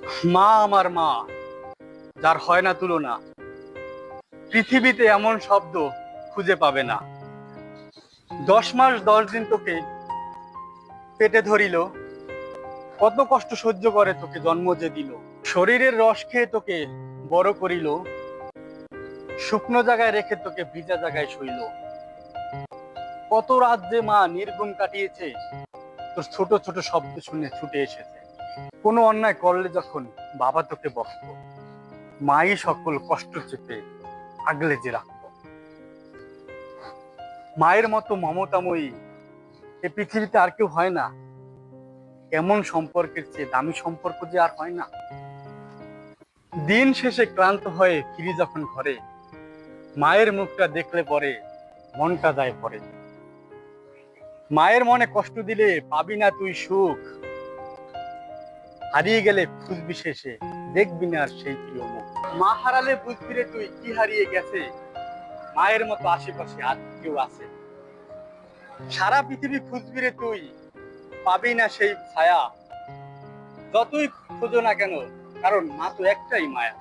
মা আমার মা, যার হয় না তুলনা। পৃথিবীতে এমন শব্দ খুঁজে পাবে না। 10 মাস 10 দিন তোকে পেটে ধরিল, কত কষ্ট সহ্য করে তোকে জন্ম যে দিল। শরীরের রস খেয়ে তোকে বড় করিল, শুকনো জায়গায় রেখে তোকে ভিজা জায়গায় শুইল। কত রাত যে মা নির্ঘুম কাটিয়েছে, তোর ছোট ছোট শব্দ শুনে ছুটে এসেছে। কোনো অন্যায় করলে যখন বাবা তোকে বকত, মাই সকল কষ্ট চেপে আগলে যে রাখত। মায়ের মতো মমতাময়ী এ পৃথিবীতে আর কেউ হয় না। এমন সম্পর্কের চেয়ে দামি সম্পর্ক যে আর হয় না। দিন শেষে ক্লান্ত হয়ে ফিরি যখন ঘরে, মায়ের মুখটা দেখলে পরে মনটা যায় পরে। মায়ের মনে কষ্ট দিলে পাবি না তুই সুখ, হারিয়ে গেলে খুঁজবি শেষে দেখবি না আর সেই প্রিয় মুখ। মা হারালে বুঝবি রে তুই কি হারিয়ে গেছে, মায়ের মতো আশেপাশে আর কেউ আছে। সারা পৃথিবী খুঁজবি রে তুই, পাবি না সেই ছায়া, যতই খোঁজো না কেন, কারণ মা তো একটাই মায়া।